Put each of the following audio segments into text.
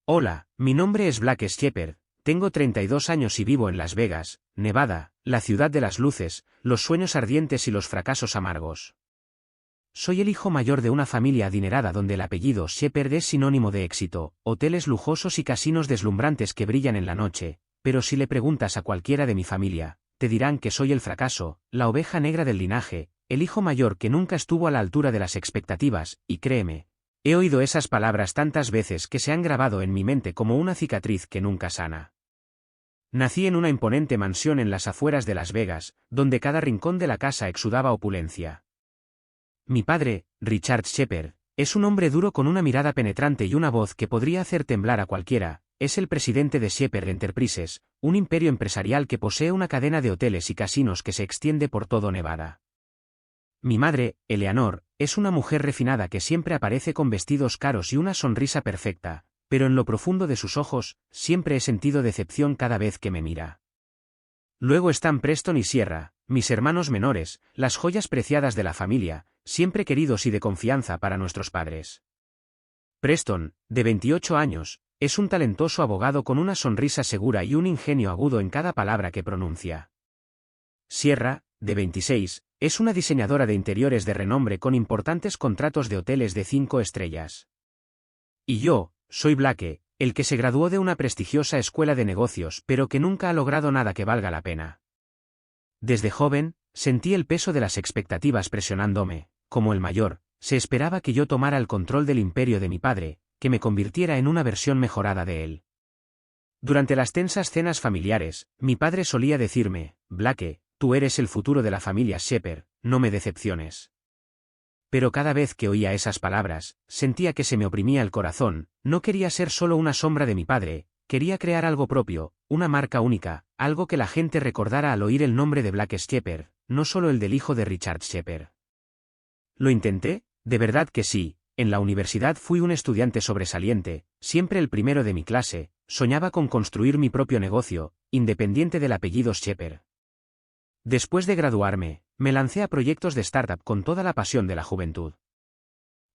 Hola, mi nombre es Blake Shepard, tengo 32 años y vivo en Las Vegas, Nevada, la ciudad de las luces, los sueños ardientes y los fracasos amargos. Soy el hijo mayor de una familia adinerada donde el apellido Shepard es sinónimo de éxito, hoteles lujosos y casinos deslumbrantes que brillan en la noche, pero si le preguntas a cualquiera de mi familia, te dirán que soy el fracaso, la oveja negra del linaje, el hijo mayor que nunca estuvo a la altura de las expectativas, y créeme, he oído esas palabras tantas veces que se han grabado en mi mente como una cicatriz que nunca sana. Nací en una imponente mansión en las afueras de Las Vegas, donde cada rincón de la casa exudaba opulencia. Mi padre, Richard Shepard, es un hombre duro con una mirada penetrante y una voz que podría hacer temblar a cualquiera. Es el presidente de Shepard Enterprises, un imperio empresarial que posee una cadena de hoteles y casinos que se extiende por todo Nevada. Mi madre, Eleanor, es una mujer refinada que siempre aparece con vestidos caros y una sonrisa perfecta, pero en lo profundo de sus ojos, siempre he sentido decepción cada vez que me mira. Luego están Preston y Sierra, mis hermanos menores, las joyas preciadas de la familia, siempre queridos y de confianza para nuestros padres. Preston, de 28 años, es un talentoso abogado con una sonrisa segura y un ingenio agudo en cada palabra que pronuncia. Sierra, de 26, es una diseñadora de interiores de renombre con importantes contratos de hoteles de 5 estrellas. Y yo, soy Blake, el que se graduó de una prestigiosa escuela de negocios pero que nunca ha logrado nada que valga la pena. Desde joven, sentí el peso de las expectativas presionándome. Como el mayor, se esperaba que yo tomara el control del imperio de mi padre, que me convirtiera en una versión mejorada de él. Durante las tensas cenas familiares, mi padre solía decirme, Blake, tú eres el futuro de la familia Shepard, no me decepciones. Pero cada vez que oía esas palabras, sentía que se me oprimía el corazón. No quería ser solo una sombra de mi padre, quería crear algo propio, una marca única, algo que la gente recordara al oír el nombre de Blake Shepard, no solo el del hijo de Richard Shepard. ¿Lo intenté? De verdad que sí. En la universidad fui un estudiante sobresaliente, siempre el primero de mi clase, soñaba con construir mi propio negocio, independiente del apellido Shepard. Después de graduarme, me lancé a proyectos de startup con toda la pasión de la juventud.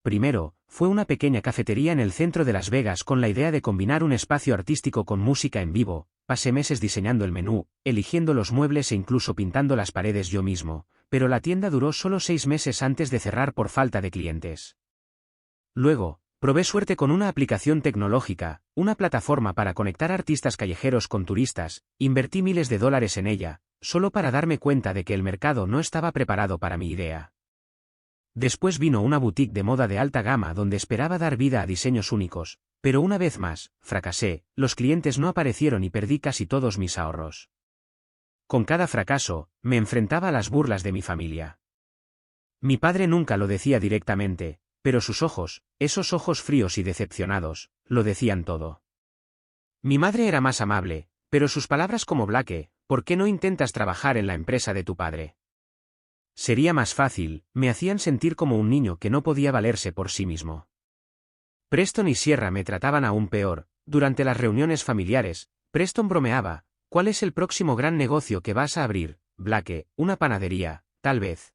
Primero, fue una pequeña cafetería en el centro de Las Vegas con la idea de combinar un espacio artístico con música en vivo. Pasé meses diseñando el menú, eligiendo los muebles e incluso pintando las paredes yo mismo, pero la tienda duró solo 6 meses antes de cerrar por falta de clientes. Luego, probé suerte con una aplicación tecnológica, una plataforma para conectar artistas callejeros con turistas, invertí miles de dólares en ella, solo para darme cuenta de que el mercado no estaba preparado para mi idea. Después vino una boutique de moda de alta gama donde esperaba dar vida a diseños únicos, pero una vez más, fracasé, los clientes no aparecieron y perdí casi todos mis ahorros. Con cada fracaso, me enfrentaba a las burlas de mi familia. Mi padre nunca lo decía directamente, pero sus ojos, esos ojos fríos y decepcionados, lo decían todo. Mi madre era más amable, pero sus palabras como Blake, ¿por qué no intentas trabajar en la empresa de tu padre? Sería más fácil, me hacían sentir como un niño que no podía valerse por sí mismo. Preston y Sierra me trataban aún peor. Durante las reuniones familiares, Preston bromeaba, ¿cuál es el próximo gran negocio que vas a abrir, Blake? Una panadería, tal vez.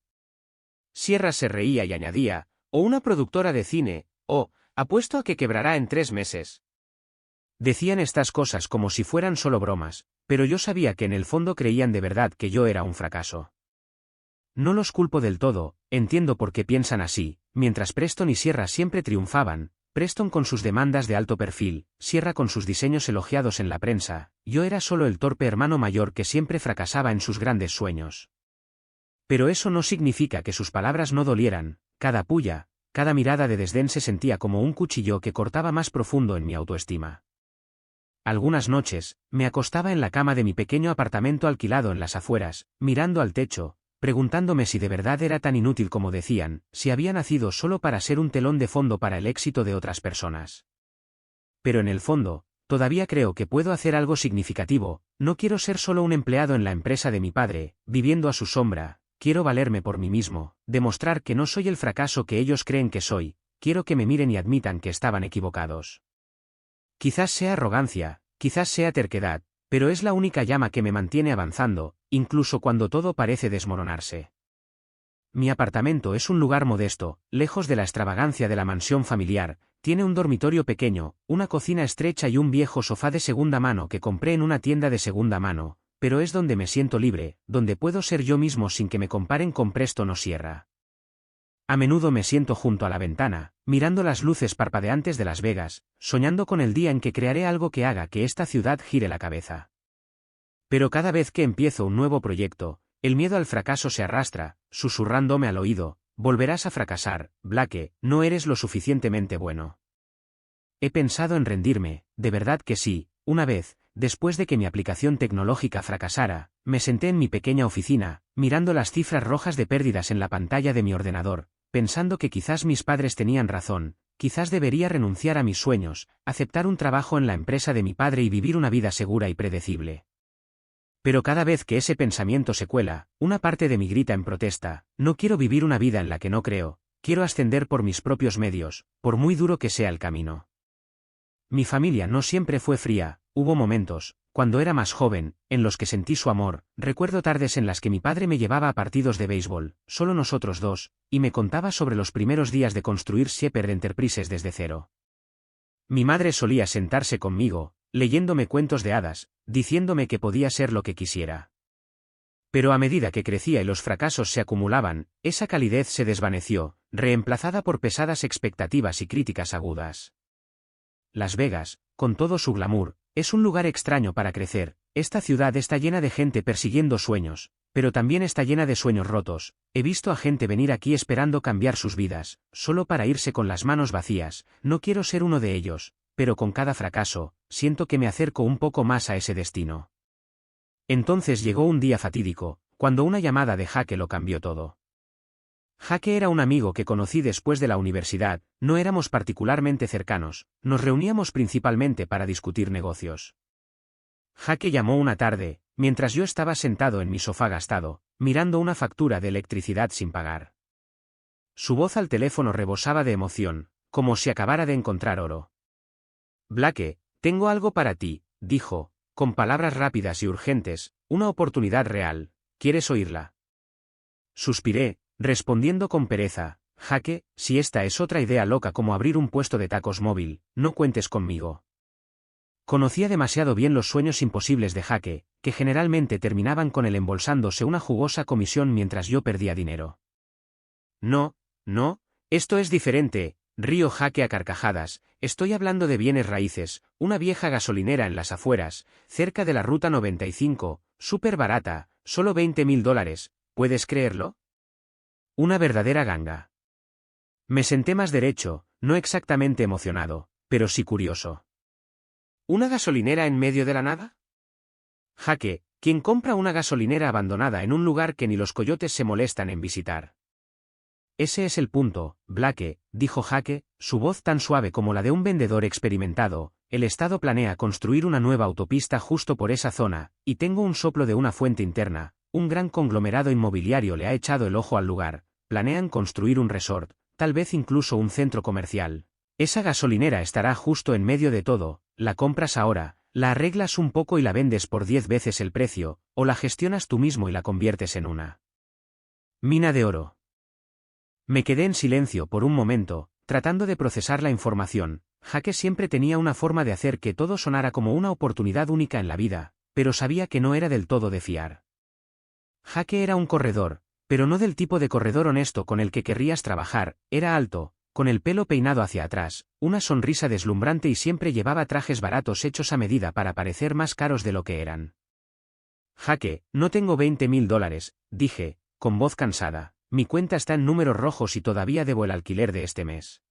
Sierra se reía y añadía, o una productora de cine, o, apuesto a que quebrará en 3 meses. Decían estas cosas como si fueran solo bromas, pero yo sabía que en el fondo creían de verdad que yo era un fracaso. No los culpo del todo, entiendo por qué piensan así. Mientras Preston y Sierra siempre triunfaban, Preston con sus demandas de alto perfil, Sierra con sus diseños elogiados en la prensa, yo era solo el torpe hermano mayor que siempre fracasaba en sus grandes sueños. Pero eso no significa que sus palabras no dolieran. Cada puya, cada mirada de desdén se sentía como un cuchillo que cortaba más profundo en mi autoestima. Algunas noches, me acostaba en la cama de mi pequeño apartamento alquilado en las afueras, mirando al techo, preguntándome si de verdad era tan inútil como decían, si había nacido solo para ser un telón de fondo para el éxito de otras personas. Pero en el fondo, todavía creo que puedo hacer algo significativo. No quiero ser solo un empleado en la empresa de mi padre, viviendo a su sombra. Quiero valerme por mí mismo, demostrar que no soy el fracaso que ellos creen que soy. Quiero que me miren y admitan que estaban equivocados. Quizás sea arrogancia, quizás sea terquedad, pero es la única llama que me mantiene avanzando, incluso cuando todo parece desmoronarse. Mi apartamento es un lugar modesto, lejos de la extravagancia de la mansión familiar, tiene un dormitorio pequeño, una cocina estrecha y un viejo sofá de segunda mano que compré en una tienda de segunda mano, pero es donde me siento libre, donde puedo ser yo mismo sin que me comparen con Preston o Sierra. A menudo me siento junto a la ventana, mirando las luces parpadeantes de Las Vegas, soñando con el día en que crearé algo que haga que esta ciudad gire la cabeza. Pero cada vez que empiezo un nuevo proyecto, el miedo al fracaso se arrastra, susurrándome al oído: volverás a fracasar, Blake, no eres lo suficientemente bueno. He pensado en rendirme, de verdad que sí. Una vez, después de que mi aplicación tecnológica fracasara, me senté en mi pequeña oficina, mirando las cifras rojas de pérdidas en la pantalla de mi ordenador, pensando que quizás mis padres tenían razón, quizás debería renunciar a mis sueños, aceptar un trabajo en la empresa de mi padre y vivir una vida segura y predecible. Pero cada vez que ese pensamiento se cuela, una parte de mí grita en protesta: no quiero vivir una vida en la que no creo, quiero ascender por mis propios medios, por muy duro que sea el camino. Mi familia no siempre fue fría, hubo momentos, cuando era más joven, en los que sentí su amor. Recuerdo tardes en las que mi padre me llevaba a partidos de béisbol, solo nosotros dos, y me contaba sobre los primeros días de construir Shepherd Enterprises desde cero. Mi madre solía sentarse conmigo, leyéndome cuentos de hadas, diciéndome que podía ser lo que quisiera. Pero a medida que crecía y los fracasos se acumulaban, esa calidez se desvaneció, reemplazada por pesadas expectativas y críticas agudas. Las Vegas, con todo su glamour, es un lugar extraño para crecer. Esta ciudad está llena de gente persiguiendo sueños, pero también está llena de sueños rotos. He visto a gente venir aquí esperando cambiar sus vidas, solo para irse con las manos vacías. No quiero ser uno de ellos, pero con cada fracaso, siento que me acerco un poco más a ese destino. Entonces llegó un día fatídico, cuando una llamada de Jake lo cambió todo. Jake era un amigo que conocí después de la universidad, no éramos particularmente cercanos, nos reuníamos principalmente para discutir negocios. Jake llamó una tarde, mientras yo estaba sentado en mi sofá gastado, mirando una factura de electricidad sin pagar. Su voz al teléfono rebosaba de emoción, como si acabara de encontrar oro. Blake, tengo algo para ti, dijo, con palabras rápidas y urgentes, una oportunidad real, ¿quieres oírla? Suspiré, respondiendo con pereza: Jake, si esta es otra idea loca como abrir un puesto de tacos móvil, no cuentes conmigo. Conocía demasiado bien los sueños imposibles de Jake, que generalmente terminaban con él embolsándose una jugosa comisión mientras yo perdía dinero. No, esto es diferente, río Jake a carcajadas. Estoy hablando de bienes raíces, una vieja gasolinera en las afueras, cerca de la ruta 95, súper barata, solo $20,000, ¿puedes creerlo? Una verdadera ganga. Me senté más derecho, no exactamente emocionado, pero sí curioso. ¿Una gasolinera en medio de la nada? Jake, ¿quién compra una gasolinera abandonada en un lugar que ni los coyotes se molestan en visitar? Ese es el punto, Blake, dijo Jake, su voz tan suave como la de un vendedor experimentado. El Estado planea construir una nueva autopista justo por esa zona, y tengo un soplo de una fuente interna. Un gran conglomerado inmobiliario le ha echado el ojo al lugar. Planean construir un resort, tal vez incluso un centro comercial. Esa gasolinera estará justo en medio de todo. La compras ahora, la arreglas un poco y la vendes por 10 veces el precio, o la gestionas tú mismo y la conviertes en una mina de oro. Me quedé en silencio por un momento, tratando de procesar la información. Jake siempre tenía una forma de hacer que todo sonara como una oportunidad única en la vida, pero sabía que no era del todo de fiar. Jake era un corredor, pero no del tipo de corredor honesto con el que querrías trabajar. Era alto, con el pelo peinado hacia atrás, una sonrisa deslumbrante y siempre llevaba trajes baratos hechos a medida para parecer más caros de lo que eran. Jake, no tengo $20,000, dije, con voz cansada. Mi cuenta está en números rojos y todavía debo el alquiler de este mes.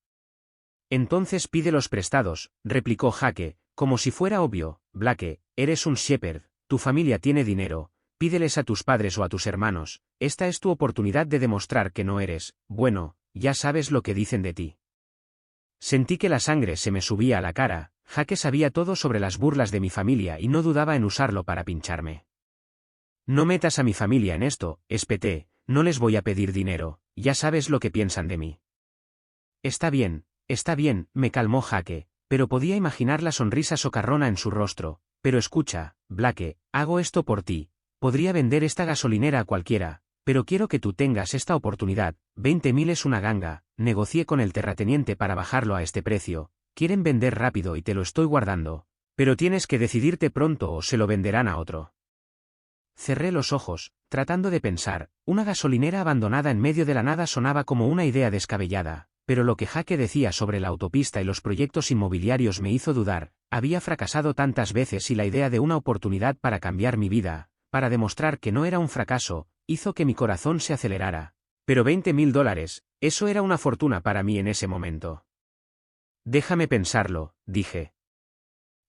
Entonces pídelos prestados, replicó Jake, como si fuera obvio. Blake, eres un shepherd, tu familia tiene dinero, pídeles a tus padres o a tus hermanos. Esta es tu oportunidad de demostrar que no eres, bueno, ya sabes lo que dicen de ti. Sentí que la sangre se me subía a la cara. Jake sabía todo sobre las burlas de mi familia y no dudaba en usarlo para pincharme. No metas a mi familia en esto, espeté. No les voy a pedir dinero, ya sabes lo que piensan de mí. Está bien, me calmó Jake, pero podía imaginar la sonrisa socarrona en su rostro. Pero escucha, Blake, hago esto por ti. Podría vender esta gasolinera a cualquiera, Pero quiero que tú tengas esta oportunidad, 20.000 es una ganga, negocié con el terrateniente para bajarlo a este precio, quieren vender rápido y te lo estoy guardando, pero tienes que decidirte pronto o se lo venderán a otro. Cerré los ojos, tratando de pensar, una gasolinera abandonada en medio de la nada sonaba como una idea descabellada, pero lo que Jake decía sobre la autopista y los proyectos inmobiliarios me hizo dudar, había fracasado tantas veces y la idea de una oportunidad para cambiar mi vida, para demostrar que no era un fracaso, hizo que mi corazón se acelerara. Pero $20.000, eso era una fortuna para mí en ese momento. Déjame pensarlo, dije.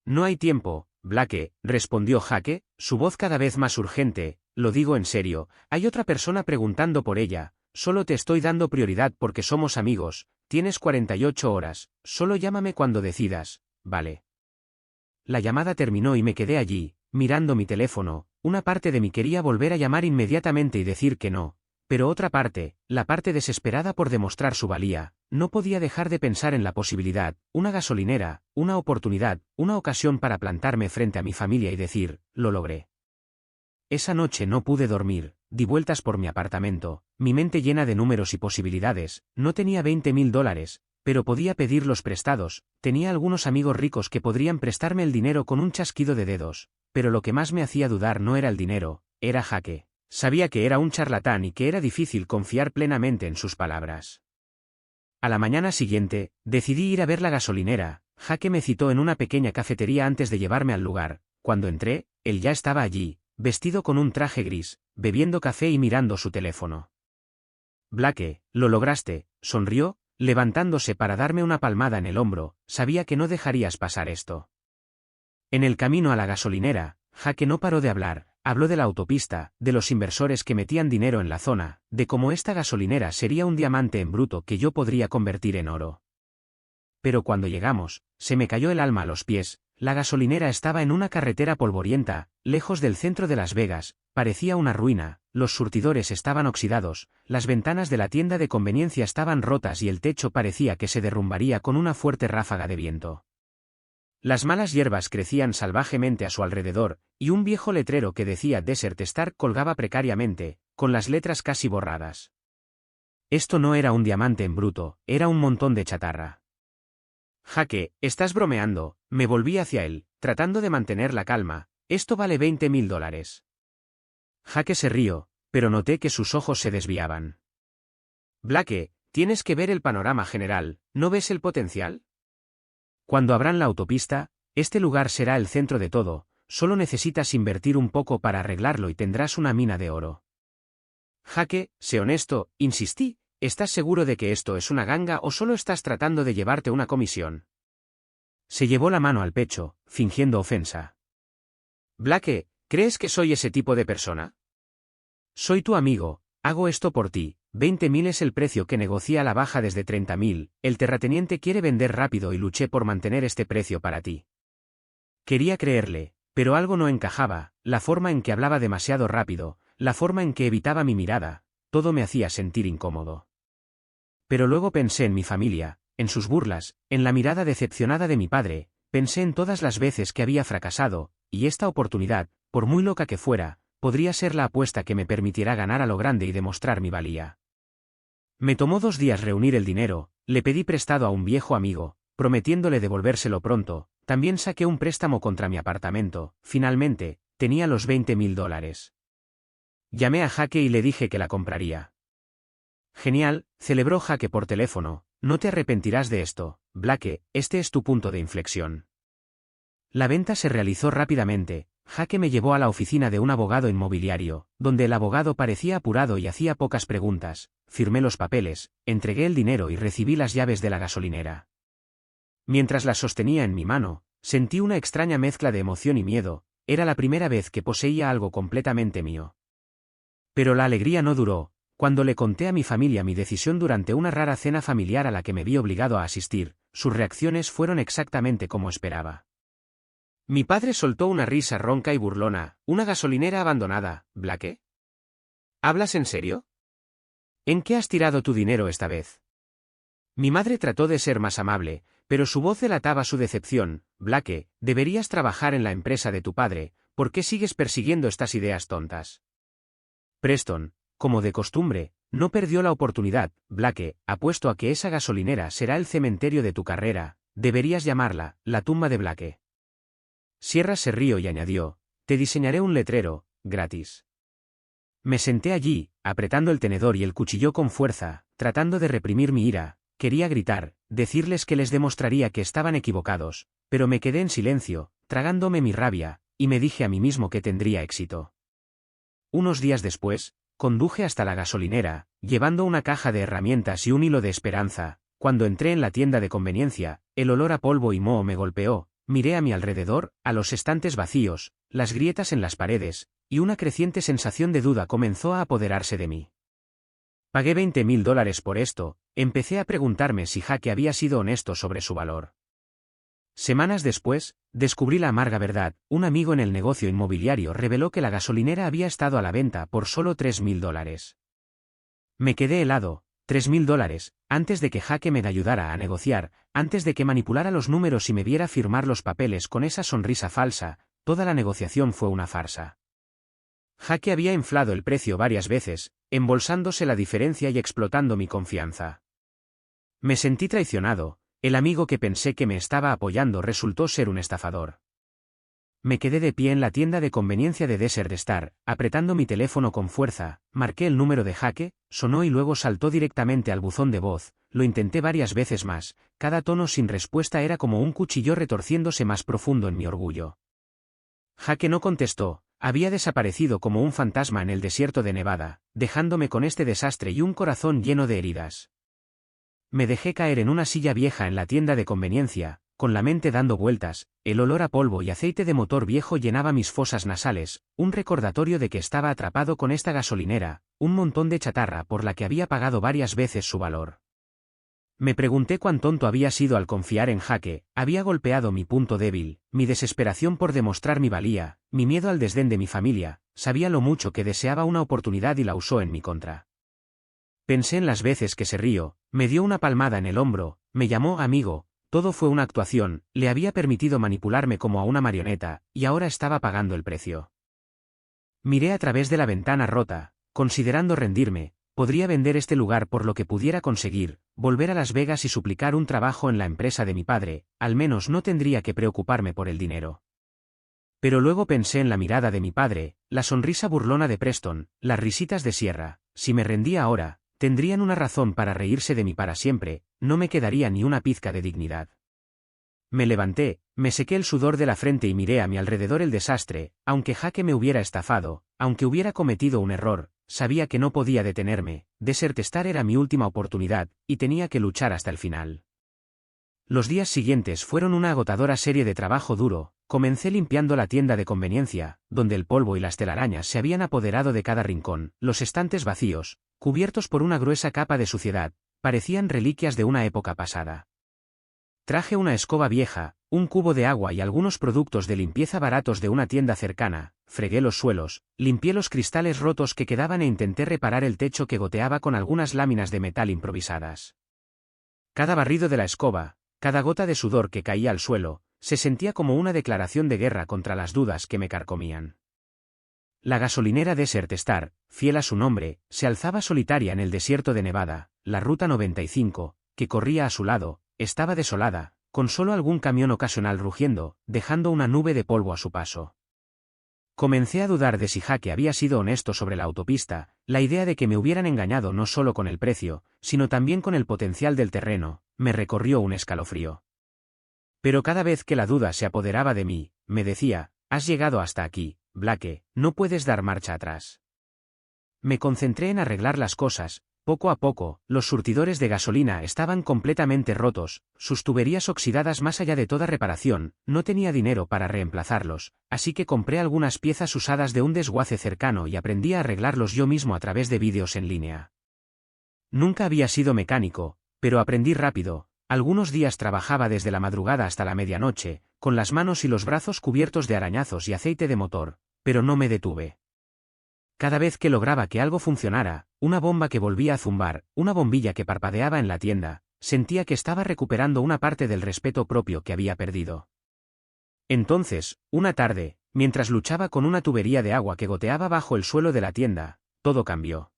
No hay tiempo, Blake, respondió Jake, su voz cada vez más urgente, lo digo en serio, hay otra persona preguntando por ella, solo te estoy dando prioridad porque somos amigos, tienes 48 horas, solo llámame cuando decidas, ¿vale? La llamada terminó y me quedé allí, mirando mi teléfono, una parte de mí quería volver a llamar inmediatamente y decir que no, pero otra parte, la parte desesperada por demostrar su valía, no podía dejar de pensar en la posibilidad, una gasolinera, una oportunidad, una ocasión para plantarme frente a mi familia y decir, lo logré. Esa noche no pude dormir, di vueltas por mi apartamento, mi mente llena de números y posibilidades, no tenía $20.000, pero podía pedirlos prestados, tenía algunos amigos ricos que podrían prestarme el dinero con un chasquido de dedos, pero lo que más me hacía dudar no era el dinero, era Jake. Sabía que era un charlatán y que era difícil confiar plenamente en sus palabras. A la mañana siguiente, decidí ir a ver la gasolinera. Jake me citó en una pequeña cafetería antes de llevarme al lugar. Cuando entré, él ya estaba allí, vestido con un traje gris, bebiendo café y mirando su teléfono. Blake, lo lograste, sonrió, levantándose para darme una palmada en el hombro, sabía que no dejarías pasar esto. En el camino a la gasolinera, Jake no paró de hablar. Habló de la autopista, de los inversores que metían dinero en la zona, de cómo esta gasolinera sería un diamante en bruto que yo podría convertir en oro. Pero cuando llegamos, se me cayó el alma a los pies, la gasolinera estaba en una carretera polvorienta, lejos del centro de Las Vegas, parecía una ruina, los surtidores estaban oxidados, las ventanas de la tienda de conveniencia estaban rotas y el techo parecía que se derrumbaría con una fuerte ráfaga de viento. Las malas hierbas crecían salvajemente a su alrededor, y un viejo letrero que decía Desert Star colgaba precariamente, con las letras casi borradas. Esto no era un diamante en bruto, era un montón de chatarra. Jake, estás bromeando, me volví hacia él, tratando de mantener la calma, esto vale $20.000. Jake se rió, pero noté que sus ojos se desviaban. Blake, tienes que ver el panorama general, ¿no ves el potencial? Cuando abran la autopista, este lugar será el centro de todo, solo necesitas invertir un poco para arreglarlo y tendrás una mina de oro. Jake, sé honesto, insistí, ¿estás seguro de que esto es una ganga o solo estás tratando de llevarte una comisión? Se llevó la mano al pecho, fingiendo ofensa. Blake, ¿crees que soy ese tipo de persona? Soy tu amigo, hago esto por ti. 20.000 es el precio que negocié a la baja desde 30.000, el terrateniente quiere vender rápido y luché por mantener este precio para ti. Quería creerle, pero algo no encajaba, la forma en que hablaba demasiado rápido, la forma en que evitaba mi mirada, todo me hacía sentir incómodo. Pero luego pensé en mi familia, en sus burlas, en la mirada decepcionada de mi padre, pensé en todas las veces que había fracasado, y esta oportunidad, por muy loca que fuera, podría ser la apuesta que me permitiera ganar a lo grande y demostrar mi valía. Me tomó 2 días reunir el dinero, le pedí prestado a un viejo amigo, prometiéndole devolvérselo pronto, también saqué un préstamo contra mi apartamento, finalmente, tenía los $20.000. Llamé a Jake y le dije que la compraría. Genial, celebró Jake por teléfono, no te arrepentirás de esto, Blake, este es tu punto de inflexión. La venta se realizó rápidamente. Jake me llevó a la oficina de un abogado inmobiliario, donde el abogado parecía apurado y hacía pocas preguntas, firmé los papeles, entregué el dinero y recibí las llaves de la gasolinera. Mientras las sostenía en mi mano, sentí una extraña mezcla de emoción y miedo, era la primera vez que poseía algo completamente mío. Pero la alegría no duró, cuando le conté a mi familia mi decisión durante una rara cena familiar a la que me vi obligado a asistir, sus reacciones fueron exactamente como esperaba. Mi padre soltó una risa ronca y burlona, una gasolinera abandonada, Blake. ¿Hablas en serio? ¿En qué has tirado tu dinero esta vez? Mi madre trató de ser más amable, pero su voz delataba su decepción. Blake, deberías trabajar en la empresa de tu padre, ¿por qué sigues persiguiendo estas ideas tontas? Preston, como de costumbre, no perdió la oportunidad. Blake, apuesto a que esa gasolinera será el cementerio de tu carrera, deberías llamarla, la tumba de Blake. Sierra se rió y añadió, te diseñaré un letrero, gratis. Me senté allí, apretando el tenedor y el cuchillo con fuerza, tratando de reprimir mi ira. Quería gritar, decirles que les demostraría que estaban equivocados, pero me quedé en silencio, tragándome mi rabia, y me dije a mí mismo que tendría éxito. Unos días después, conduje hasta la gasolinera, llevando una caja de herramientas y un hilo de esperanza. Cuando entré en la tienda de conveniencia, el olor a polvo y moho me golpeó, miré a mi alrededor, a los estantes vacíos, las grietas en las paredes, y una creciente sensación de duda comenzó a apoderarse de mí. Pagué $20.000 por esto. Empecé a preguntarme si Jake había sido honesto sobre su valor. Semanas después, descubrí la amarga verdad. Un amigo en el negocio inmobiliario reveló que la gasolinera había estado a la venta por solo $3.000. Me quedé helado. $3.000, antes de que Jake me ayudara a negociar, antes de que manipulara los números y me viera firmar los papeles con esa sonrisa falsa, toda la negociación fue una farsa. Jake había inflado el precio varias veces, embolsándose la diferencia y explotando mi confianza. Me sentí traicionado. El amigo que pensé que me estaba apoyando resultó ser un estafador. Me quedé de pie en la tienda de conveniencia de Desert Star, apretando mi teléfono con fuerza, marqué el número de Jake, sonó y luego saltó directamente al buzón de voz. Lo intenté varias veces más, cada tono sin respuesta era como un cuchillo retorciéndose más profundo en mi orgullo. Jake no contestó, había desaparecido como un fantasma en el desierto de Nevada, dejándome con este desastre y un corazón lleno de heridas. Me dejé caer en una silla vieja en la tienda de conveniencia, con la mente dando vueltas. El olor a polvo y aceite de motor viejo llenaba mis fosas nasales, un recordatorio de que estaba atrapado con esta gasolinera, un montón de chatarra por la que había pagado varias veces su valor. Me pregunté cuán tonto había sido al confiar en Jake. Había golpeado mi punto débil, mi desesperación por demostrar mi valía, mi miedo al desdén de mi familia. Sabía lo mucho que deseaba una oportunidad y la usó en mi contra. Pensé en las veces que se rió, me dio una palmada en el hombro, me llamó amigo. Todo fue una actuación, le había permitido manipularme como a una marioneta, y ahora estaba pagando el precio. Miré a través de la ventana rota, considerando rendirme. Podría vender este lugar por lo que pudiera conseguir, volver a Las Vegas y suplicar un trabajo en la empresa de mi padre, al menos no tendría que preocuparme por el dinero. Pero luego pensé en la mirada de mi padre, la sonrisa burlona de Preston, las risitas de Sierra. Si me rendía ahora, tendrían una razón para reírse de mí para siempre, no me quedaría ni una pizca de dignidad. Me levanté, me sequé el sudor de la frente y miré a mi alrededor el desastre. Aunque Jake me hubiera estafado, aunque hubiera cometido un error, sabía que no podía detenerme. Desert Star era mi última oportunidad, y tenía que luchar hasta el final. Los días siguientes fueron una agotadora serie de trabajo duro. Comencé limpiando la tienda de conveniencia, donde el polvo y las telarañas se habían apoderado de cada rincón. Los estantes vacíos, cubiertos por una gruesa capa de suciedad, parecían reliquias de una época pasada. Traje una escoba vieja, un cubo de agua y algunos productos de limpieza baratos de una tienda cercana. Fregué los suelos, limpié los cristales rotos que quedaban e intenté reparar el techo que goteaba con algunas láminas de metal improvisadas. Cada barrido de la escoba, cada gota de sudor que caía al suelo, se sentía como una declaración de guerra contra las dudas que me carcomían. La gasolinera Desert Star, fiel a su nombre, se alzaba solitaria en el desierto de Nevada. La ruta 95, que corría a su lado, estaba desolada, con solo algún camión ocasional rugiendo, dejando una nube de polvo a su paso. Comencé a dudar de si Jake había sido honesto sobre la autopista. La idea de que me hubieran engañado no solo con el precio, sino también con el potencial del terreno, me recorrió un escalofrío. Pero cada vez que la duda se apoderaba de mí, me decía, has llegado hasta aquí, Blake, no puedes dar marcha atrás. Me concentré en arreglar las cosas. Poco a poco, los surtidores de gasolina estaban completamente rotos, sus tuberías oxidadas más allá de toda reparación. No tenía dinero para reemplazarlos, así que compré algunas piezas usadas de un desguace cercano y aprendí a arreglarlos yo mismo a través de vídeos en línea. Nunca había sido mecánico, pero aprendí rápido. Algunos días trabajaba desde la madrugada hasta la medianoche, con las manos y los brazos cubiertos de arañazos y aceite de motor, pero no me detuve. Cada vez que lograba que algo funcionara, una bomba que volvía a zumbar, una bombilla que parpadeaba en la tienda, sentía que estaba recuperando una parte del respeto propio que había perdido. Entonces, una tarde, mientras luchaba con una tubería de agua que goteaba bajo el suelo de la tienda, todo cambió.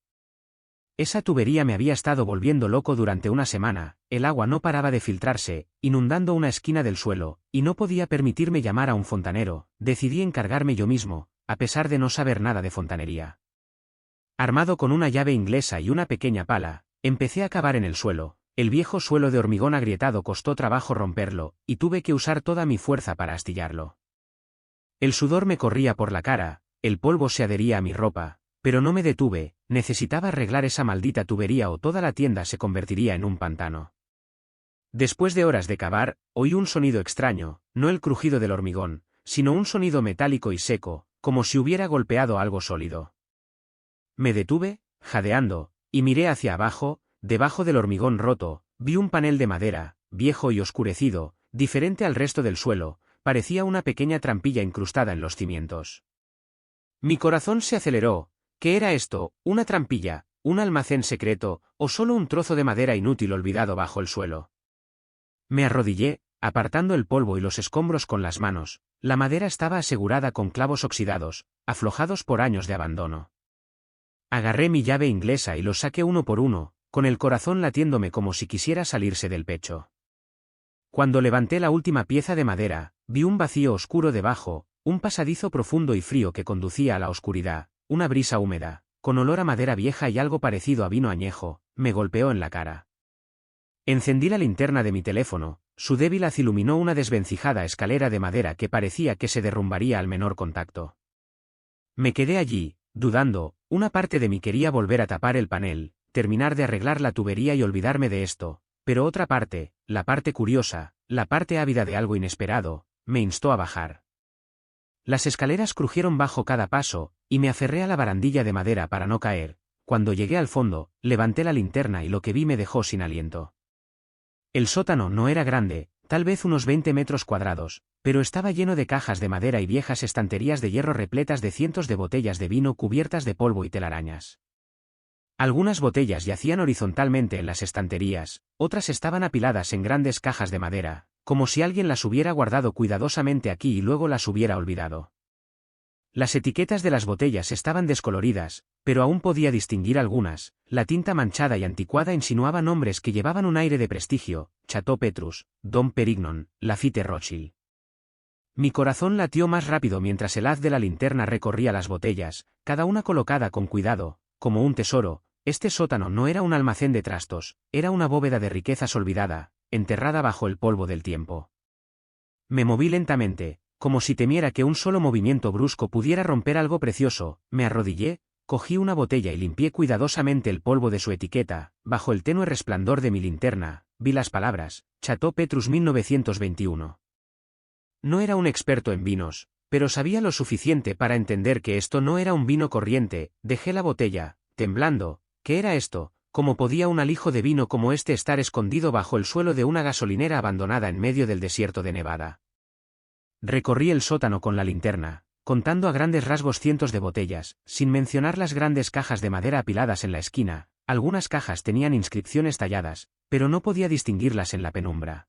Esa tubería me había estado volviendo loco durante una semana, el agua no paraba de filtrarse, inundando una esquina del suelo, y no podía permitirme llamar a un fontanero. Decidí encargarme yo mismo, a pesar de no saber nada de fontanería. Armado con una llave inglesa y una pequeña pala, empecé a cavar en el suelo. El viejo suelo de hormigón agrietado costó trabajo romperlo, y tuve que usar toda mi fuerza para astillarlo. El sudor me corría por la cara, el polvo se adhería a mi ropa, pero no me detuve, necesitaba arreglar esa maldita tubería o toda la tienda se convertiría en un pantano. Después de horas de cavar, oí un sonido extraño, no el crujido del hormigón, sino un sonido metálico y seco, como si hubiera golpeado algo sólido. Me detuve, jadeando, y miré hacia abajo. Debajo del hormigón roto, vi un panel de madera, viejo y oscurecido, diferente al resto del suelo, parecía una pequeña trampilla incrustada en los cimientos. Mi corazón se aceleró. ¿Qué era esto? ¿Una trampilla, un almacén secreto, o solo un trozo de madera inútil olvidado bajo el suelo? Me arrodillé, apartando el polvo y los escombros con las manos. La madera estaba asegurada con clavos oxidados, aflojados por años de abandono. Agarré mi llave inglesa y los saqué uno por uno, con el corazón latiéndome como si quisiera salirse del pecho. Cuando levanté la última pieza de madera, vi un vacío oscuro debajo, un pasadizo profundo y frío que conducía a la oscuridad, una brisa húmeda, con olor a madera vieja y algo parecido a vino añejo, me golpeó en la cara. Encendí la linterna de mi teléfono, su débil haz iluminó una desvencijada escalera de madera que parecía que se derrumbaría al menor contacto. Me quedé allí, dudando, una parte de mí quería volver a tapar el panel, terminar de arreglar la tubería y olvidarme de esto, pero otra parte, la parte curiosa, la parte ávida de algo inesperado, me instó a bajar. Las escaleras crujieron bajo cada paso, y me aferré a la barandilla de madera para no caer. Cuando llegué al fondo, levanté la linterna y lo que vi me dejó sin aliento. El sótano no era grande, tal vez unos 20 metros cuadrados, pero estaba lleno de cajas de madera y viejas estanterías de hierro repletas de cientos de botellas de vino cubiertas de polvo y telarañas. Algunas botellas yacían horizontalmente en las estanterías, otras estaban apiladas en grandes cajas de madera, como si alguien las hubiera guardado cuidadosamente aquí y luego las hubiera olvidado. Las etiquetas de las botellas estaban descoloridas, pero aún podía distinguir algunas. La tinta manchada y anticuada insinuaba nombres que llevaban un aire de prestigio: Chateau Petrus, Dom Perignon, Lafite Rothschild. Mi corazón latió más rápido mientras el haz de la linterna recorría las botellas, cada una colocada con cuidado, como un tesoro. Este sótano no era un almacén de trastos, era una bóveda de riquezas olvidada, enterrada bajo el polvo del tiempo. Me moví lentamente, como si temiera que un solo movimiento brusco pudiera romper algo precioso. Me arrodillé, cogí una botella y limpié cuidadosamente el polvo de su etiqueta. Bajo el tenue resplandor de mi linterna, vi las palabras: Chateau Petrus 1921. No era un experto en vinos, pero sabía lo suficiente para entender que esto no era un vino corriente. Dejé la botella, temblando. ¿Qué era esto? ¿Cómo podía un alijo de vino como este estar escondido bajo el suelo de una gasolinera abandonada en medio del desierto de Nevada? Recorrí el sótano con la linterna, contando a grandes rasgos cientos de botellas, sin mencionar las grandes cajas de madera apiladas en la esquina. Algunas cajas tenían inscripciones talladas, pero no podía distinguirlas en la penumbra.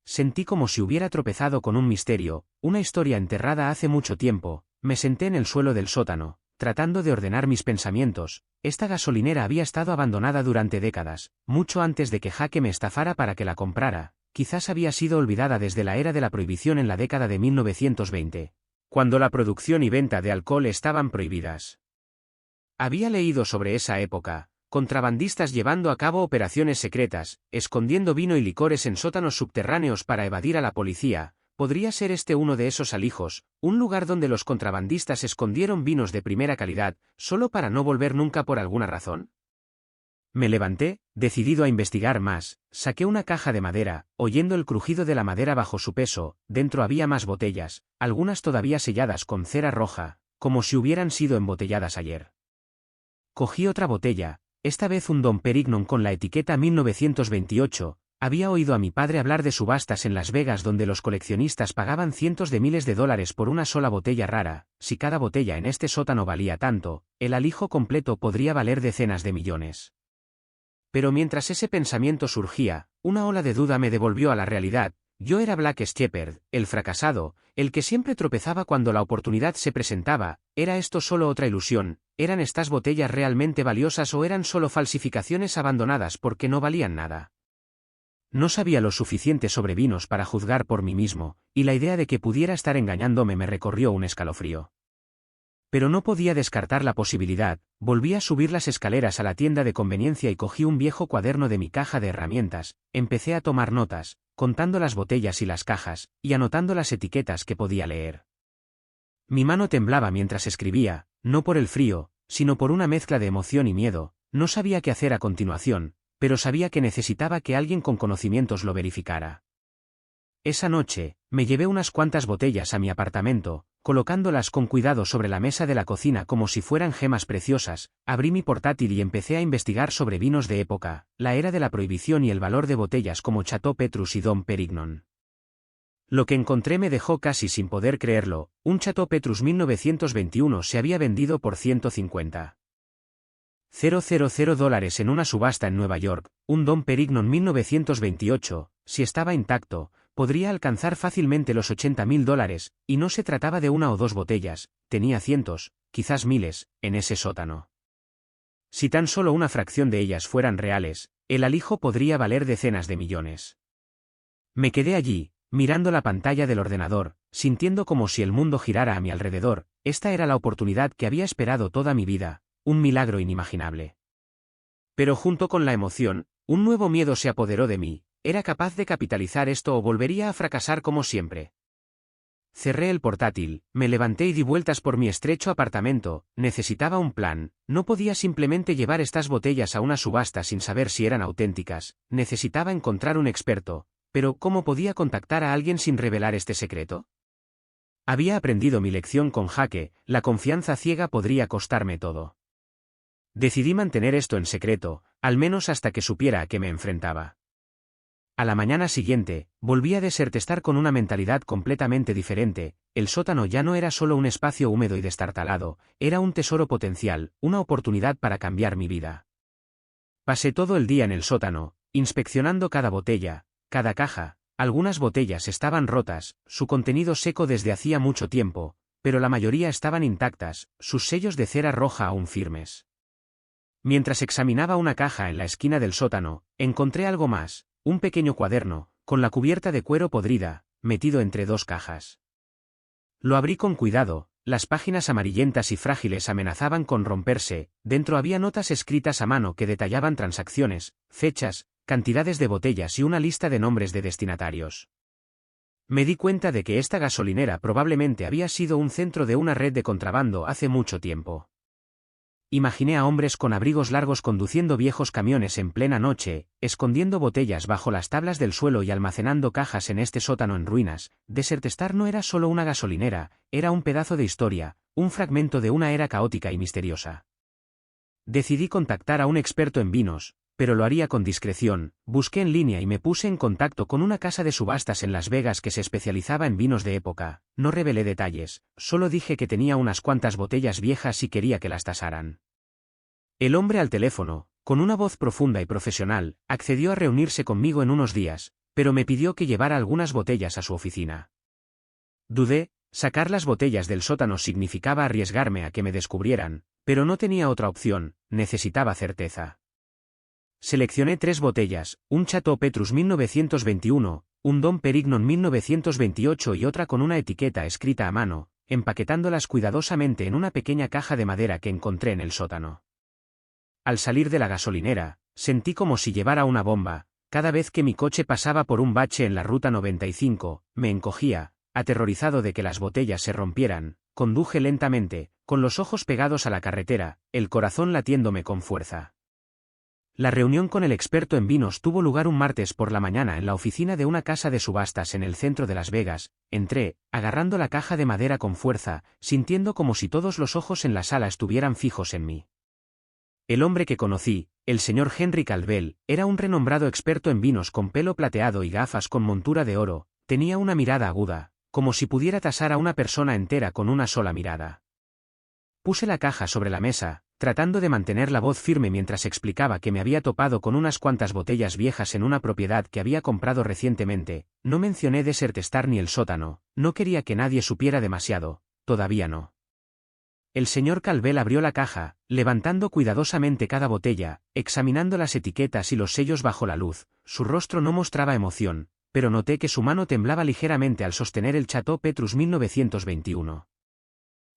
Sentí como si hubiera tropezado con un misterio, una historia enterrada hace mucho tiempo. Me senté en el suelo del sótano, tratando de ordenar mis pensamientos. Esta gasolinera había estado abandonada durante décadas, mucho antes de que Jaque me estafara para que la comprara. Quizás había sido olvidada desde la era de la prohibición en la década de 1920, cuando la producción y venta de alcohol estaban prohibidas. Había leído sobre esa época: contrabandistas llevando a cabo operaciones secretas, escondiendo vino y licores en sótanos subterráneos para evadir a la policía. ¿Podría ser este uno de esos alijos, un lugar donde los contrabandistas escondieron vinos de primera calidad, solo para no volver nunca por alguna razón? Me levanté, decidido a investigar más. Saqué una caja de madera, oyendo el crujido de la madera bajo su peso. Dentro había más botellas, algunas todavía selladas con cera roja, como si hubieran sido embotelladas ayer. Cogí otra botella, esta vez un Dom Perignon con la etiqueta 1928. Había oído a mi padre hablar de subastas en Las Vegas donde los coleccionistas pagaban cientos de miles de dólares por una sola botella rara. Si cada botella en este sótano valía tanto, el alijo completo podría valer decenas de millones. Pero mientras ese pensamiento surgía, una ola de duda me devolvió a la realidad. Yo era Black Shepherd, el fracasado, el que siempre tropezaba cuando la oportunidad se presentaba. ¿Era esto solo otra ilusión? ¿eran estas botellas realmente valiosas o eran solo falsificaciones abandonadas porque no valían nada? No sabía lo suficiente sobre vinos para juzgar por mí mismo, y la idea de que pudiera estar engañándome me recorrió un escalofrío. Pero no podía descartar la posibilidad. Volví a subir las escaleras a la tienda de conveniencia y cogí un viejo cuaderno de mi caja de herramientas, empecé a tomar notas, contando las botellas y las cajas, y anotando las etiquetas que podía leer. Mi mano temblaba mientras escribía, no por el frío, sino por una mezcla de emoción y miedo. No sabía qué hacer a continuación, pero sabía que necesitaba que alguien con conocimientos lo verificara. Esa noche, me llevé unas cuantas botellas a mi apartamento, colocándolas con cuidado sobre la mesa de la cocina como si fueran gemas preciosas, abrí mi portátil y empecé a investigar sobre vinos de época, la era de la prohibición y el valor de botellas como Chateau Petrus y Dom Pérignon. Lo que encontré me dejó casi sin poder creerlo. Un Chateau Petrus 1921 se había vendido por $150,000 en una subasta en Nueva York. Un Dom Pérignon 1928, si estaba intacto, podría alcanzar fácilmente los $80,000, y no se trataba de una o dos botellas, tenía cientos, quizás miles, en ese sótano. Si tan solo una fracción de ellas fueran reales, el alijo podría valer decenas de millones. Me quedé allí, mirando la pantalla del ordenador, sintiendo como si el mundo girara a mi alrededor. Esta era la oportunidad que había esperado toda mi vida, un milagro inimaginable. Pero junto con la emoción, un nuevo miedo se apoderó de mí. ¿Era capaz de capitalizar esto o volvería a fracasar como siempre? Cerré el portátil, me levanté y di vueltas por mi estrecho apartamento. Necesitaba un plan. No podía simplemente llevar estas botellas a una subasta sin saber si eran auténticas. Necesitaba encontrar un experto. Pero ¿cómo podía contactar a alguien sin revelar este secreto? Había aprendido mi lección con Jaque, la confianza ciega podría costarme todo. Decidí mantener esto en secreto, al menos hasta que supiera a qué me enfrentaba. A la mañana siguiente, volví a desertestar con una mentalidad completamente diferente. El sótano ya no era solo un espacio húmedo y destartalado, era un tesoro potencial, una oportunidad para cambiar mi vida. Pasé todo el día en el sótano, inspeccionando cada botella, cada caja. Algunas botellas estaban rotas, su contenido seco desde hacía mucho tiempo, pero la mayoría estaban intactas, sus sellos de cera roja aún firmes. Mientras examinaba una caja en la esquina del sótano, encontré algo más. Un pequeño cuaderno, con la cubierta de cuero podrida, metido entre dos cajas. Lo abrí con cuidado, las páginas amarillentas y frágiles amenazaban con romperse. Dentro había notas escritas a mano que detallaban transacciones, fechas, cantidades de botellas y una lista de nombres de destinatarios. Me di cuenta de que esta gasolinera probablemente había sido un centro de una red de contrabando hace mucho tiempo. Imaginé a hombres con abrigos largos conduciendo viejos camiones en plena noche, escondiendo botellas bajo las tablas del suelo y almacenando cajas en este sótano en ruinas. Desertestar no era solo una gasolinera, era un pedazo de historia, un fragmento de una era caótica y misteriosa. Decidí contactar a un experto en vinos, pero lo haría con discreción. Busqué en línea y me puse en contacto con una casa de subastas en Las Vegas que se especializaba en vinos de época. No revelé detalles, solo dije que tenía unas cuantas botellas viejas y quería que las tasaran. El hombre al teléfono, con una voz profunda y profesional, accedió a reunirse conmigo en unos días, pero me pidió que llevara algunas botellas a su oficina. Dudé, sacar las botellas del sótano significaba arriesgarme a que me descubrieran, pero no tenía otra opción, necesitaba certeza. Seleccioné 3 botellas, un Chateau Petrus 1921, un Dom Pérignon 1928 y otra con una etiqueta escrita a mano, empaquetándolas cuidadosamente en una pequeña caja de madera que encontré en el sótano. Al salir de la gasolinera, sentí como si llevara una bomba. Cada vez que mi coche pasaba por un bache en la ruta 95, me encogía, aterrorizado de que las botellas se rompieran. Conduje lentamente, con los ojos pegados a la carretera, el corazón latiéndome con fuerza. La reunión con el experto en vinos tuvo lugar un martes por la mañana en la oficina de una casa de subastas en el centro de Las Vegas. Entré, agarrando la caja de madera con fuerza, sintiendo como si todos los ojos en la sala estuvieran fijos en mí. El hombre que conocí, el señor Henry Calvel, era un renombrado experto en vinos con pelo plateado y gafas con montura de oro. Tenía una mirada aguda, como si pudiera tasar a una persona entera con una sola mirada. Puse la caja sobre la mesa, tratando de mantener la voz firme mientras explicaba que me había topado con unas cuantas botellas viejas en una propiedad que había comprado recientemente. No mencioné Desertestar ni el sótano, no quería que nadie supiera demasiado, todavía no. El señor Calvel abrió la caja, levantando cuidadosamente cada botella, examinando las etiquetas y los sellos bajo la luz. Su rostro no mostraba emoción, pero noté que su mano temblaba ligeramente al sostener el Chateau Petrus 1921.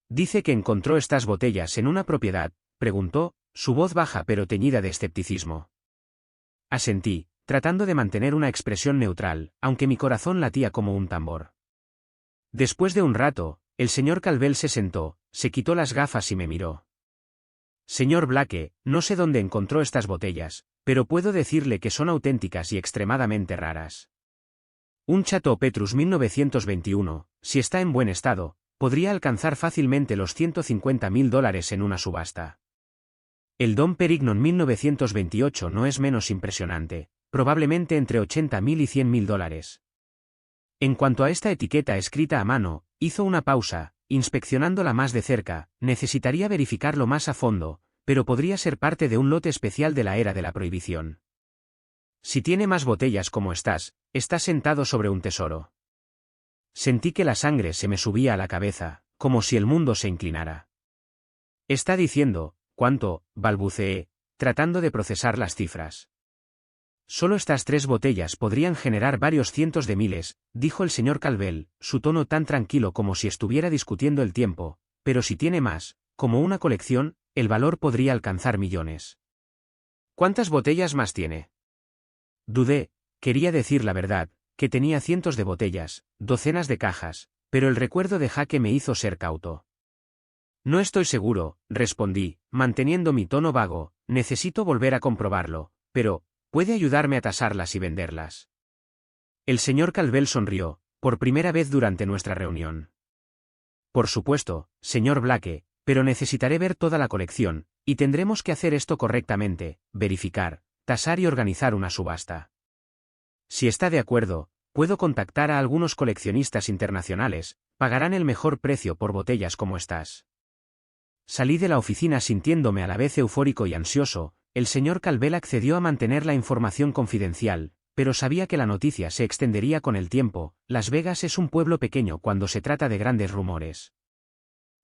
«¿Dice que encontró estas botellas en una propiedad?», preguntó, su voz baja pero teñida de escepticismo. Asentí, tratando de mantener una expresión neutral, aunque mi corazón latía como un tambor. Después de un rato, el señor Calvel se sentó, se quitó las gafas y me miró. «Señor Blake, no sé dónde encontró estas botellas, pero puedo decirle que son auténticas y extremadamente raras. Un Chateau Petrus 1921, si está en buen estado, podría alcanzar fácilmente los $150.000 en una subasta. El Dom Perignon 1928 no es menos impresionante, probablemente entre $80.000 y $100.000. En cuanto a esta etiqueta escrita a mano, hizo una pausa, inspeccionándola más de cerca. Necesitaría verificarlo más a fondo, pero podría ser parte de un lote especial de la era de la prohibición. Si tiene más botellas como estas, está sentado sobre un tesoro». Sentí que la sangre se me subía a la cabeza, como si el mundo se inclinara. «Está diciendo, ¿cuánto?», balbuceé, tratando de procesar las cifras. «Solo estas 3 botellas podrían generar varios cientos de miles», dijo el señor Calvel, su tono tan tranquilo como si estuviera discutiendo el tiempo, «pero si tiene más, como una colección, el valor podría alcanzar millones». «¿Cuántas botellas más tiene?». Dudé, quería decir la verdad, que tenía cientos de botellas, docenas de cajas, pero el recuerdo de Jaque me hizo ser cauto. «No estoy seguro», respondí, manteniendo mi tono vago, «necesito volver a comprobarlo, pero ¿puede ayudarme a tasarlas y venderlas?». El señor Calvel sonrió, por primera vez durante nuestra reunión. «Por supuesto, señor Blake, pero necesitaré ver toda la colección, y tendremos que hacer esto correctamente, verificar, tasar y organizar una subasta. Si está de acuerdo, puedo contactar a algunos coleccionistas internacionales, pagarán el mejor precio por botellas como estas». Salí de la oficina sintiéndome a la vez eufórico y ansioso. El señor Calvel accedió a mantener la información confidencial, pero sabía que la noticia se extendería con el tiempo. Las Vegas es un pueblo pequeño cuando se trata de grandes rumores.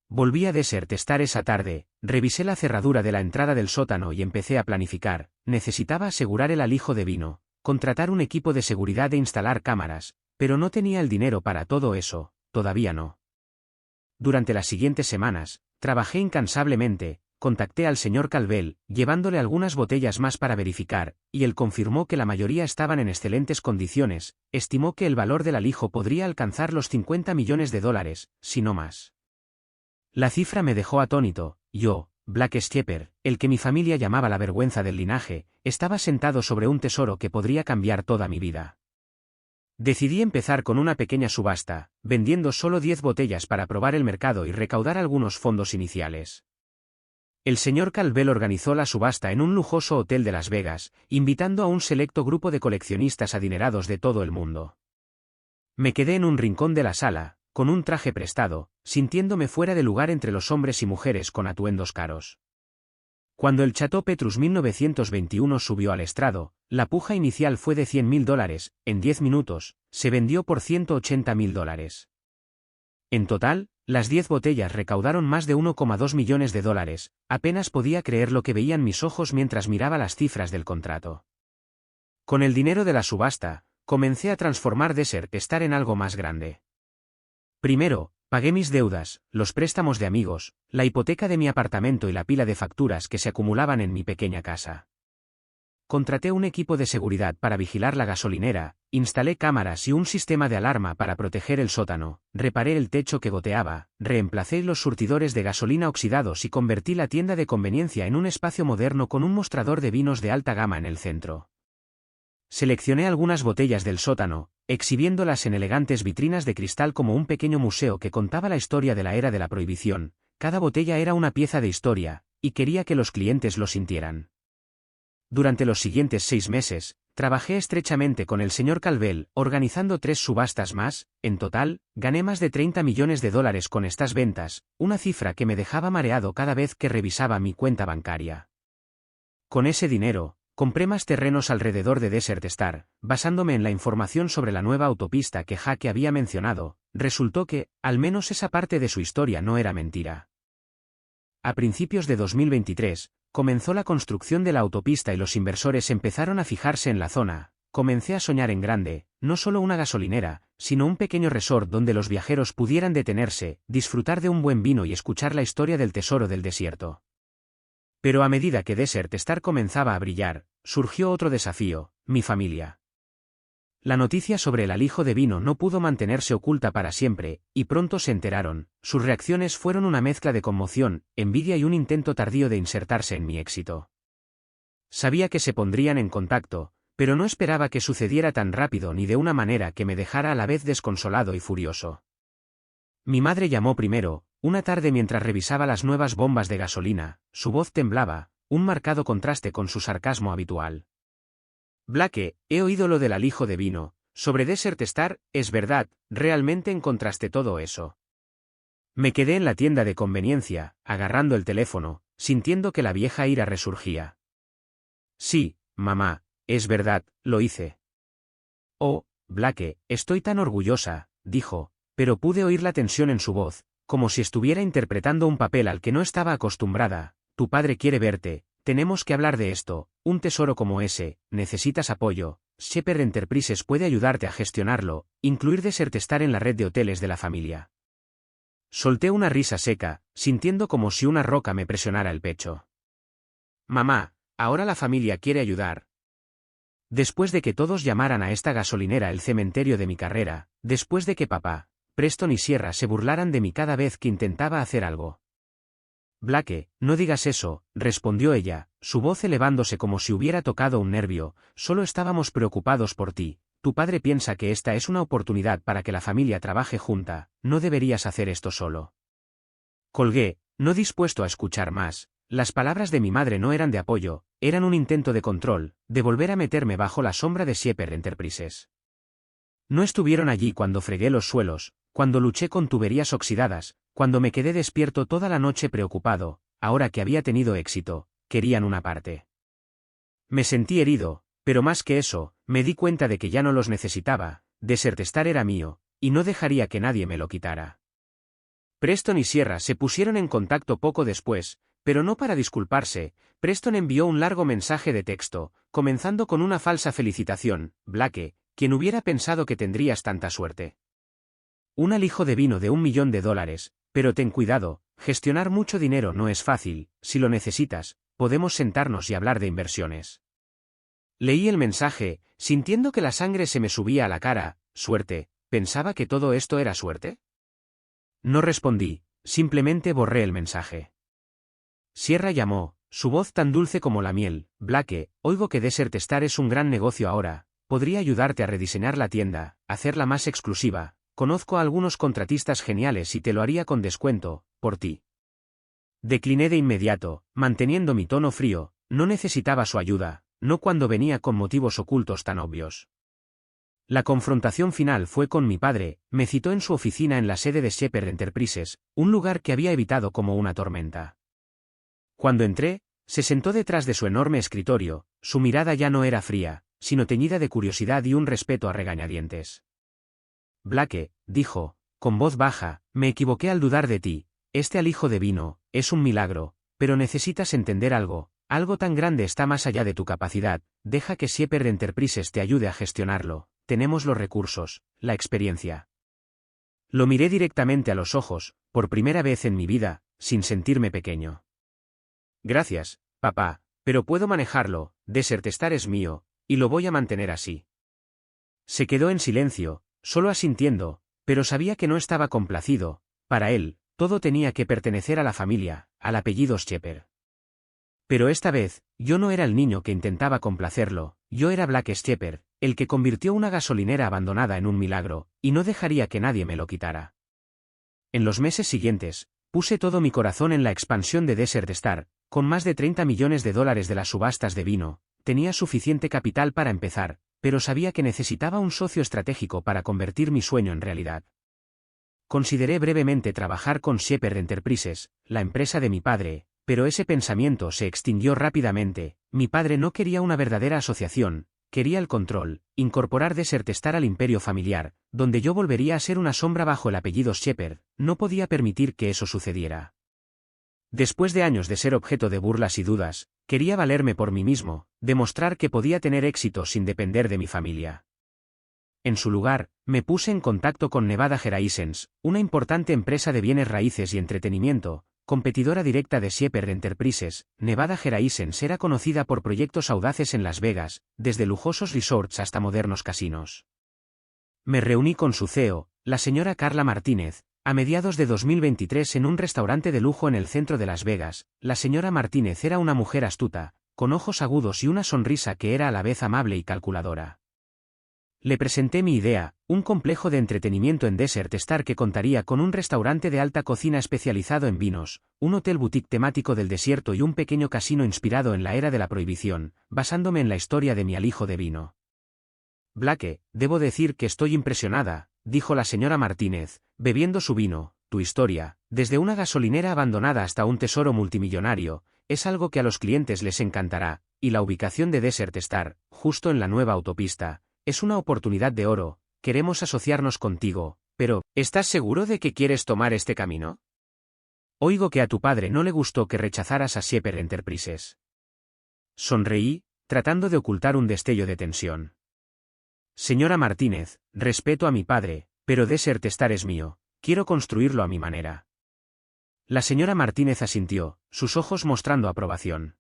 Volví a Desert Star esa tarde, revisé la cerradura de la entrada del sótano y empecé a planificar. Necesitaba asegurar el alijo de vino, contratar un equipo de seguridad e instalar cámaras, pero no tenía el dinero para todo eso, todavía no. Durante las siguientes semanas, trabajé incansablemente, contacté al señor Calvel, llevándole algunas botellas más para verificar, y él confirmó que la mayoría estaban en excelentes condiciones. Estimó que el valor del alijo podría alcanzar los $50 millones, si no más. La cifra me dejó atónito. Yo, Blake Schepper, el que mi familia llamaba la vergüenza del linaje, estaba sentado sobre un tesoro que podría cambiar toda mi vida. Decidí empezar con una pequeña subasta, vendiendo solo 10 botellas para probar el mercado y recaudar algunos fondos iniciales. El señor Calvel organizó la subasta en un lujoso hotel de Las Vegas, invitando a un selecto grupo de coleccionistas adinerados de todo el mundo. Me quedé en un rincón de la sala, con un traje prestado, sintiéndome fuera de lugar entre los hombres y mujeres con atuendos caros. Cuando el Chateau Petrus 1921 subió al estrado, la puja inicial fue de $100.000. En 10 minutos, se vendió por $180.000. En total, las 10 botellas recaudaron más de $1,2 millones. Apenas podía creer lo que veían mis ojos mientras miraba las cifras del contrato. Con el dinero de la subasta, comencé a transformar Desert Star en algo más grande. Primero, pagué mis deudas, los préstamos de amigos, la hipoteca de mi apartamento y la pila de facturas que se acumulaban en mi pequeña casa. Contraté un equipo de seguridad para vigilar la gasolinera, instalé cámaras y un sistema de alarma para proteger el sótano, reparé el techo que goteaba, reemplacé los surtidores de gasolina oxidados y convertí la tienda de conveniencia en un espacio moderno con un mostrador de vinos de alta gama en el centro. Seleccioné algunas botellas del sótano, exhibiéndolas en elegantes vitrinas de cristal como un pequeño museo que contaba la historia de la era de la prohibición. Cada botella era una pieza de historia, y quería que los clientes lo sintieran. Durante los siguientes 6 meses, trabajé estrechamente con el señor Calvel, organizando 3 subastas más. En total, gané más de $30 millones con estas ventas, una cifra que me dejaba mareado cada vez que revisaba mi cuenta bancaria. Con ese dinero, compré más terrenos alrededor de Desert Star, basándome en la información sobre la nueva autopista que Jaque había mencionado. Resultó que, al menos esa parte de su historia no era mentira. a principios de 2023, comenzó la construcción de la autopista y los inversores empezaron a fijarse en la zona. Comencé a soñar en grande, no solo una gasolinera, sino un pequeño resort donde los viajeros pudieran detenerse, disfrutar de un buen vino y escuchar la historia del tesoro del desierto. Pero a medida que Desert Star comenzaba a brillar, surgió otro desafío: mi familia. La noticia sobre el alijo de vino no pudo mantenerse oculta para siempre, y pronto se enteraron. Sus reacciones fueron una mezcla de conmoción, envidia y un intento tardío de insertarse en mi éxito. Sabía que se pondrían en contacto, pero no esperaba que sucediera tan rápido ni de una manera que me dejara a la vez desconsolado y furioso. Mi madre llamó primero, una tarde mientras revisaba las nuevas bombas de gasolina. Su voz temblaba, un marcado contraste con su sarcasmo habitual. Blake, he oído lo del alijo de vino. Sobre Desert Star, es verdad, ¿realmente encontraste todo eso? Me quedé en la tienda de conveniencia, agarrando el teléfono, sintiendo que la vieja ira resurgía. Sí, mamá, es verdad, lo hice. Oh, Blake, estoy tan orgullosa, dijo, pero pude oír la tensión en su voz, como si estuviera interpretando un papel al que no estaba acostumbrada. Tu padre quiere verte, tenemos que hablar de esto, un tesoro como ese, necesitas apoyo. Shepherd Enterprises puede ayudarte a gestionarlo, incluir Desert Star en la red de hoteles de la familia. Solté una risa seca, sintiendo como si una roca me presionara el pecho. Mamá, ahora la familia quiere ayudar. Después de que todos llamaran a esta gasolinera el cementerio de mi carrera, después de que papá, Preston y Sierra se burlaran de mí cada vez que intentaba hacer algo. Blake, no digas eso, respondió ella, su voz elevándose como si hubiera tocado un nervio, solo estábamos preocupados por ti. Tu padre piensa que esta es una oportunidad para que la familia trabaje junta, no deberías hacer esto solo. Colgué, no dispuesto a escuchar más. Las palabras de mi madre no eran de apoyo, eran un intento de control, de volver a meterme bajo la sombra de Shepherd Enterprises. No estuvieron allí cuando fregué los suelos, cuando luché con tuberías oxidadas, cuando me quedé despierto toda la noche preocupado. Ahora que había tenido éxito, querían una parte. Me sentí herido, pero más que eso, me di cuenta de que ya no los necesitaba. Desert Star era mío, y no dejaría que nadie me lo quitara. Preston y Sierra se pusieron en contacto poco después, pero no para disculparse. Preston envió un largo mensaje de texto, comenzando con una falsa felicitación. Blake, ¿quién hubiera pensado que tendrías tanta suerte? Un alijo de vino de $1 millón, pero ten cuidado, gestionar mucho dinero no es fácil. Si lo necesitas, podemos sentarnos y hablar de inversiones. Leí el mensaje, sintiendo que la sangre se me subía a la cara. ¿Suerte? ¿Pensaba que todo esto era suerte? No respondí, simplemente borré el mensaje. Sierra llamó, su voz tan dulce como la miel. Blake, oigo que Desert Star es un gran negocio ahora, podría ayudarte a rediseñar la tienda, hacerla más exclusiva. Conozco a algunos contratistas geniales y te lo haría con descuento, por ti. Decliné de inmediato, manteniendo mi tono frío. No necesitaba su ayuda, no cuando venía con motivos ocultos tan obvios. La confrontación final fue con mi padre. Me citó en su oficina en la sede de Shepherd Enterprises, un lugar que había evitado como una tormenta. Cuando entré, se sentó detrás de su enorme escritorio. Su mirada ya no era fría, sino teñida de curiosidad y un respeto a regañadientes. Blake, dijo, con voz baja, me equivoqué al dudar de ti. Este alijo de vino es un milagro, pero necesitas entender algo. Algo tan grande está más allá de tu capacidad. Deja que Shepherd Enterprises te ayude a gestionarlo. Tenemos los recursos, la experiencia. Lo miré directamente a los ojos, por primera vez en mi vida, sin sentirme pequeño. Gracias, papá, pero puedo manejarlo. Desert Star es mío, y lo voy a mantener así. Se quedó en silencio, solo asintiendo, pero sabía que no estaba complacido. Para él, todo tenía que pertenecer a la familia, al apellido Shepherd. Pero esta vez, yo no era el niño que intentaba complacerlo, yo era Blake Shepherd, el que convirtió una gasolinera abandonada en un milagro, y no dejaría que nadie me lo quitara. En los meses siguientes, puse todo mi corazón en la expansión de Desert Star. Con más de $30 millones de las subastas de vino, tenía suficiente capital para empezar, pero sabía que necesitaba un socio estratégico para convertir mi sueño en realidad. Consideré brevemente trabajar con Shepherd Enterprises, la empresa de mi padre, pero ese pensamiento se extinguió rápidamente. Mi padre no quería una verdadera asociación, quería el control, incorporar Desert Star al imperio familiar, donde yo volvería a ser una sombra bajo el apellido Shepherd. No podía permitir que eso sucediera. Después de años de ser objeto de burlas y dudas, quería valerme por mí mismo, demostrar que podía tener éxito sin depender de mi familia. En su lugar, me puse en contacto con Nevada Horizons, una importante empresa de bienes raíces y entretenimiento, competidora directa de Shepherd Enterprises. Nevada Horizons era conocida por proyectos audaces en Las Vegas, desde lujosos resorts hasta modernos casinos. Me reuní con su CEO, la señora Carla Martínez, a mediados de 2023 en un restaurante de lujo en el centro de Las Vegas. La señora Martínez era una mujer astuta, con ojos agudos y una sonrisa que era a la vez amable y calculadora. Le presenté mi idea, un complejo de entretenimiento en Desert Star que contaría con un restaurante de alta cocina especializado en vinos, un hotel boutique temático del desierto y un pequeño casino inspirado en la era de la prohibición, basándome en la historia de mi alijo de vino. Blake, debo decir que estoy impresionada, dijo la señora Martínez, bebiendo su vino. Tu historia, desde una gasolinera abandonada hasta un tesoro multimillonario, es algo que a los clientes les encantará, y la ubicación de Desert Star, justo en la nueva autopista, es una oportunidad de oro. Queremos asociarnos contigo, pero, ¿estás seguro de que quieres tomar este camino? Oigo que a tu padre no le gustó que rechazaras a Shepherd Enterprises. Sonreí, tratando de ocultar un destello de tensión. Señora Martínez, respeto a mi padre, pero Desert Star es mío, quiero construirlo a mi manera. La señora Martínez asintió, sus ojos mostrando aprobación.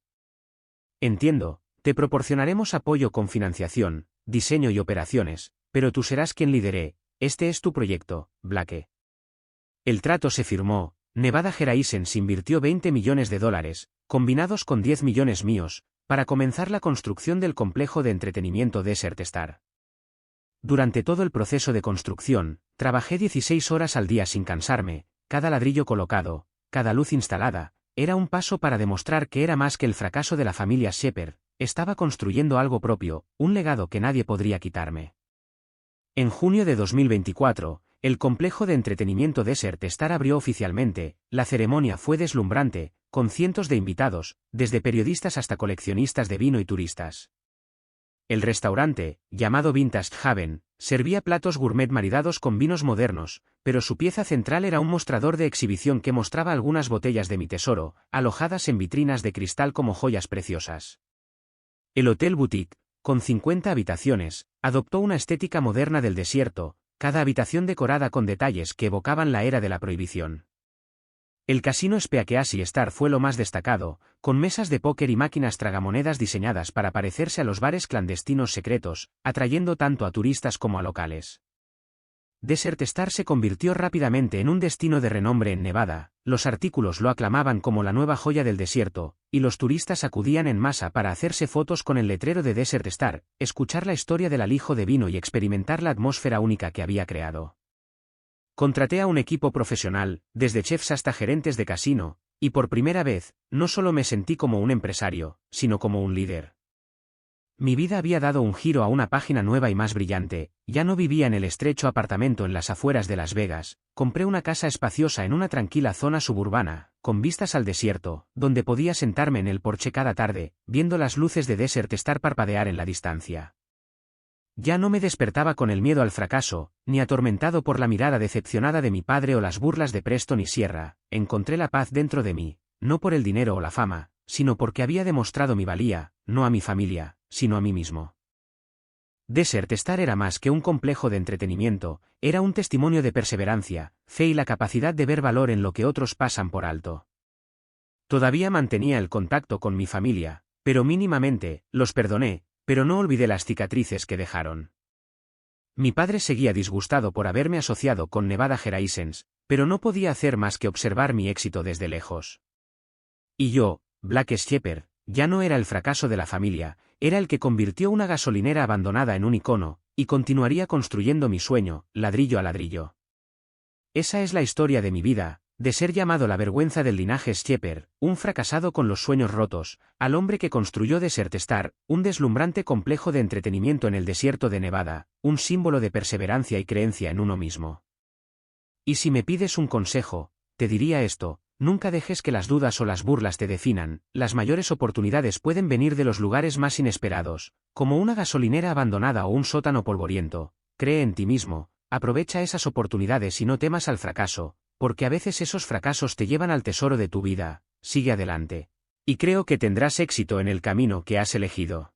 Entiendo, te proporcionaremos apoyo con financiación, diseño y operaciones, pero tú serás quien lidere. Este es tu proyecto, Blake. El trato se firmó. Nevada Horizons invirtió $20 millones, combinados con 10 millones míos, para comenzar la construcción del complejo de entretenimiento Desert Star. Durante todo el proceso de construcción, trabajé 16 horas al día sin cansarme. Cada ladrillo colocado, cada luz instalada, era un paso para demostrar que era más que el fracaso de la familia Shepherd. Estaba construyendo algo propio, un legado que nadie podría quitarme. En junio de 2024, el complejo de entretenimiento Desert Star abrió oficialmente. La ceremonia fue deslumbrante, con cientos de invitados, desde periodistas hasta coleccionistas de vino y turistas. El restaurante, llamado Vintage Haven, servía platos gourmet maridados con vinos modernos, pero su pieza central era un mostrador de exhibición que mostraba algunas botellas de mi tesoro, alojadas en vitrinas de cristal como joyas preciosas. El Hotel Boutique, con 50 habitaciones, adoptó una estética moderna del desierto, cada habitación decorada con detalles que evocaban la era de la prohibición. El casino Speakeasy Star fue lo más destacado, con mesas de póker y máquinas tragamonedas diseñadas para parecerse a los bares clandestinos secretos, atrayendo tanto a turistas como a locales. Desert Star se convirtió rápidamente en un destino de renombre en Nevada. Los artículos lo aclamaban como la nueva joya del desierto, y los turistas acudían en masa para hacerse fotos con el letrero de Desert Star, escuchar la historia del alijo de vino y experimentar la atmósfera única que había creado. Contraté a un equipo profesional, desde chefs hasta gerentes de casino, y por primera vez, no solo me sentí como un empresario, sino como un líder. Mi vida había dado un giro a una página nueva y más brillante. Ya no vivía en el estrecho apartamento en las afueras de Las Vegas, compré una casa espaciosa en una tranquila zona suburbana, con vistas al desierto, donde podía sentarme en el porche cada tarde, viendo las luces de Desert Star parpadear en la distancia. Ya no me despertaba con el miedo al fracaso, ni atormentado por la mirada decepcionada de mi padre o las burlas de Preston y Sierra. Encontré la paz dentro de mí, no por el dinero o la fama, sino porque había demostrado mi valía, no a mi familia, sino a mí mismo. Desert Star era más que un complejo de entretenimiento, era un testimonio de perseverancia, fe y la capacidad de ver valor en lo que otros pasan por alto. Todavía mantenía el contacto con mi familia, pero mínimamente. Los perdoné, pero no olvidé las cicatrices que dejaron. Mi padre seguía disgustado por haberme asociado con Nevada Horizons, pero no podía hacer más que observar mi éxito desde lejos. Y yo, Blake Shepherd, ya no era el fracaso de la familia, era el que convirtió una gasolinera abandonada en un icono, y continuaría construyendo mi sueño, ladrillo a ladrillo. Esa es la historia de mi vida, de ser llamado la vergüenza del linaje Shepherd, un fracasado con los sueños rotos, al hombre que construyó Desert Star, un deslumbrante complejo de entretenimiento en el desierto de Nevada, un símbolo de perseverancia y creencia en uno mismo. Y si me pides un consejo, te diría esto: nunca dejes que las dudas o las burlas te definan. Las mayores oportunidades pueden venir de los lugares más inesperados, como una gasolinera abandonada o un sótano polvoriento. Cree en ti mismo, aprovecha esas oportunidades y no temas al fracaso, porque a veces esos fracasos te llevan al tesoro de tu vida. sigue adelante. Y creo que tendrás éxito en el camino que has elegido.